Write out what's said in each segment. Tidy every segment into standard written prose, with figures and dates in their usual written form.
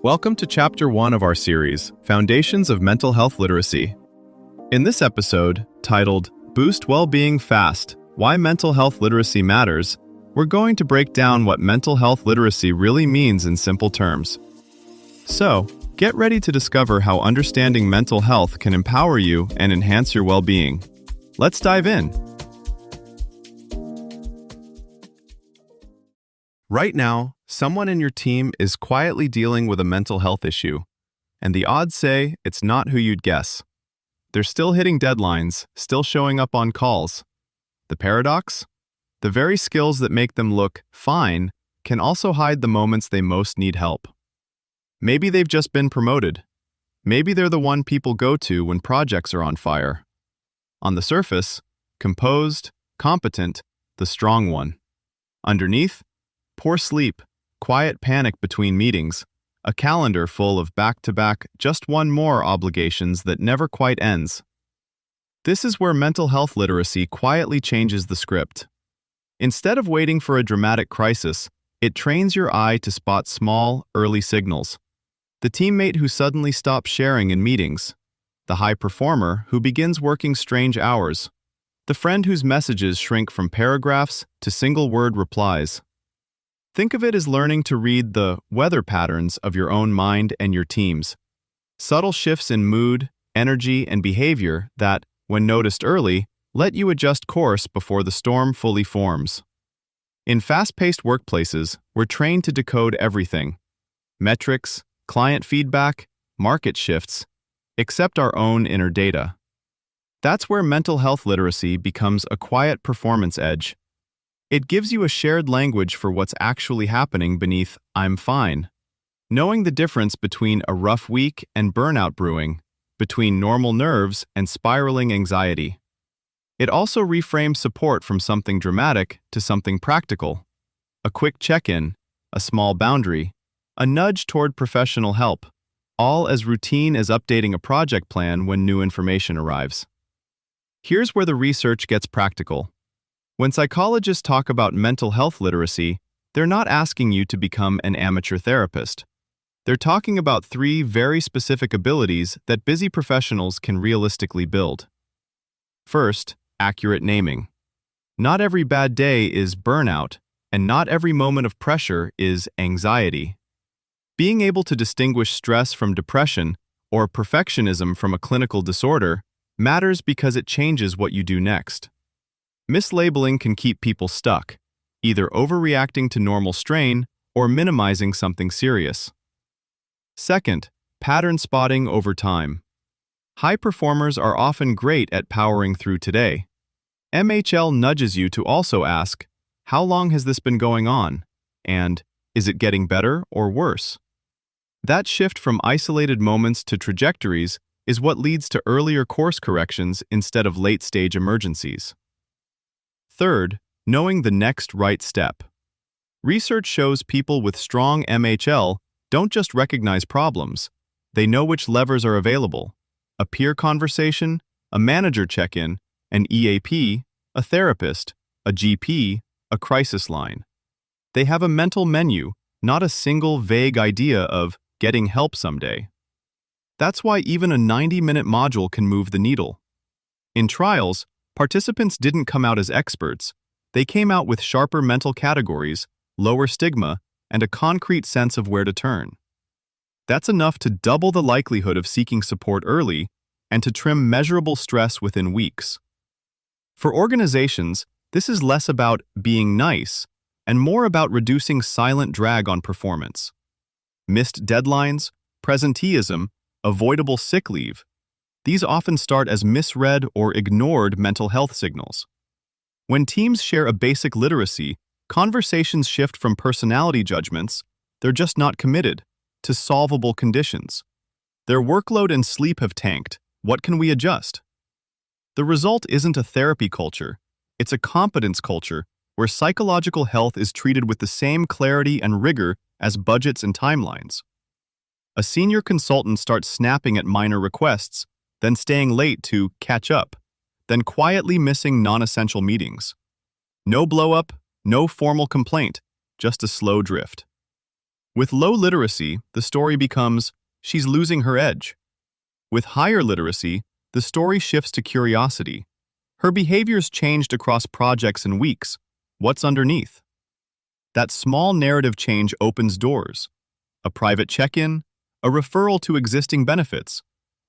Welcome to Chapter 1 of our series, Foundations of Mental Health Literacy. In this episode, titled Boost Well-Being Fast, Why Mental Health Literacy Matters, we're going to break down what mental health literacy really means in simple terms. So, get ready to discover how understanding mental health can empower you and enhance your well-being. Let's dive in. Right now, someone in your team is quietly dealing with a mental health issue, and the odds say it's not who you'd guess. They're still hitting deadlines, still showing up on calls. The paradox? The very skills that make them look fine can also hide the moments they most need help. Maybe they've just been promoted. Maybe they're the one people go to when projects are on fire. On the surface, composed, competent, the strong one. Underneath, poor sleep, quiet panic between meetings, a calendar full of back-to-back just one more obligations that never quite ends. This is where mental health literacy quietly changes the script. Instead of waiting for a dramatic crisis, it trains your eye to spot small, early signals. The teammate who suddenly stops sharing in meetings. The high performer who begins working strange hours. The friend whose messages shrink from paragraphs to single-word replies. Think of it as learning to read the weather patterns of your own mind and your team's. Subtle shifts in mood, energy, and behavior that, when noticed early, let you adjust course before the storm fully forms. In fast-paced workplaces, we're trained to decode everything. Metrics, client feedback, market shifts, except our own inner data. That's where mental health literacy becomes a quiet performance edge. It gives you a shared language for what's actually happening beneath "I'm fine." Knowing the difference between a rough week and burnout brewing, between normal nerves and spiraling anxiety. It also reframes support from something dramatic to something practical. A quick check-in, a small boundary, a nudge toward professional help, all as routine as updating a project plan when new information arrives. Here's where the research gets practical. When psychologists talk about mental health literacy, they're not asking you to become an amateur therapist. They're talking about three very specific abilities that busy professionals can realistically build. First, accurate naming. Not every bad day is burnout, and not every moment of pressure is anxiety. Being able to distinguish stress from depression or perfectionism from a clinical disorder matters because it changes what you do next. Mislabeling can keep people stuck, either overreacting to normal strain or minimizing something serious. Second, pattern spotting over time. High performers are often great at powering through today. MHL nudges you to also ask, how long has this been going on? And, is it getting better or worse? That shift from isolated moments to trajectories is what leads to earlier course corrections instead of late-stage emergencies. Third, knowing the next right step. Research shows people with strong MHL don't just recognize problems, they know which levers are available. A peer conversation, a manager check-in, an EAP, a therapist, a GP, a crisis line. They have a mental menu, not a single vague idea of getting help someday. That's why even a 90-minute module can move the needle. In trials, participants didn't come out as experts. They came out with sharper mental categories, lower stigma, and a concrete sense of where to turn. That's enough to double the likelihood of seeking support early and to trim measurable stress within weeks. For organizations, this is less about being nice and more about reducing silent drag on performance. Missed deadlines, presenteeism, avoidable sick leave. These often start as misread or ignored mental health signals. When teams share a basic literacy, conversations shift from personality judgments, they're just not committed, to solvable conditions. Their workload and sleep have tanked. What can we adjust? The result isn't a therapy culture, it's a competence culture where psychological health is treated with the same clarity and rigor as budgets and timelines. A senior consultant starts snapping at minor requests, then staying late to catch up, then quietly missing non-essential meetings. No blow-up, no formal complaint, just a slow drift. With low literacy, the story becomes, she's losing her edge. With higher literacy, the story shifts to curiosity. Her behavior's changed across projects in weeks. What's underneath? That small narrative change opens doors. A private check-in, a referral to existing benefits,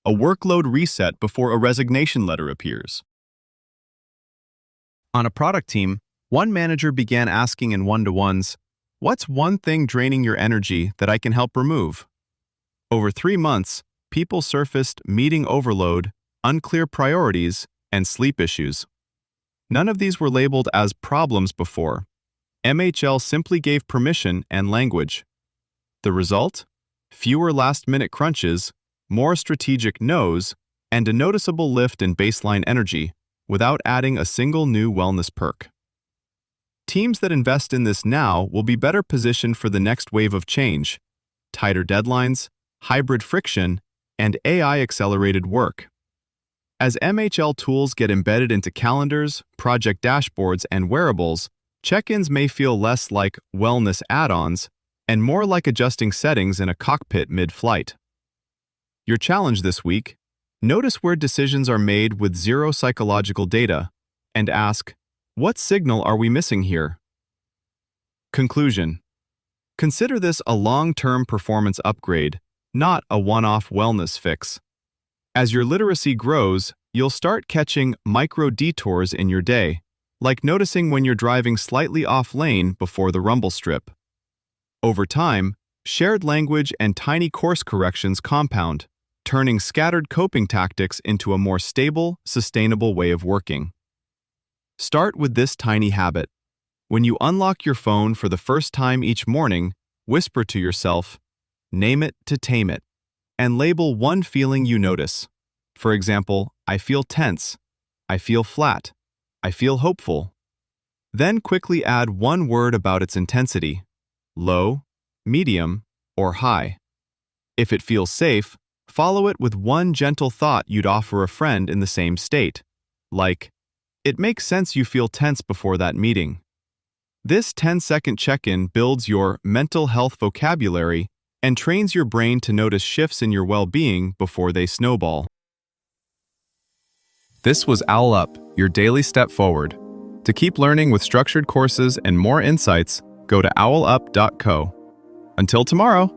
a workload reset before a resignation letter appears. On a product team, one manager began asking in one-to-ones, "What's one thing draining your energy that I can help remove?" Over 3 months, people surfaced meeting overload, unclear priorities, and sleep issues. None of these were labeled as problems before. MHL simply gave permission and language. The result? Fewer last-minute crunches, more strategic no's, and a noticeable lift in baseline energy without adding a single new wellness perk. Teams that invest in this now will be better positioned for the next wave of change: tighter deadlines, hybrid friction, and AI-accelerated work. As MHL tools get embedded into calendars, project dashboards, and wearables, check-ins may feel less like wellness add-ons and more like adjusting settings in a cockpit mid-flight. Your challenge this week: notice where decisions are made with zero psychological data and ask, what signal are we missing here? Conclusion: consider this a long-term performance upgrade, not a one-off wellness fix. As your literacy grows, you'll start catching micro-detours in your day, like noticing when you're driving slightly off-lane before the rumble strip. Over time, shared language and tiny course corrections compound, turning scattered coping tactics into a more stable, sustainable way of working. Start with this tiny habit. When you unlock your phone for the first time each morning, whisper to yourself, "Name it to tame it," and label one feeling you notice. For example, I feel tense, I feel flat, I feel hopeful. Then quickly add one word about its intensity: low, medium, or high. If it feels safe, follow it with one gentle thought you'd offer a friend in the same state, like, "It makes sense you feel tense before that meeting." This 10-second check-in builds your mental health vocabulary and trains your brain to notice shifts in your well-being before they snowball. This was Owl Up, your daily step forward. To keep learning with structured courses and more insights, go to owlup.co. Until tomorrow!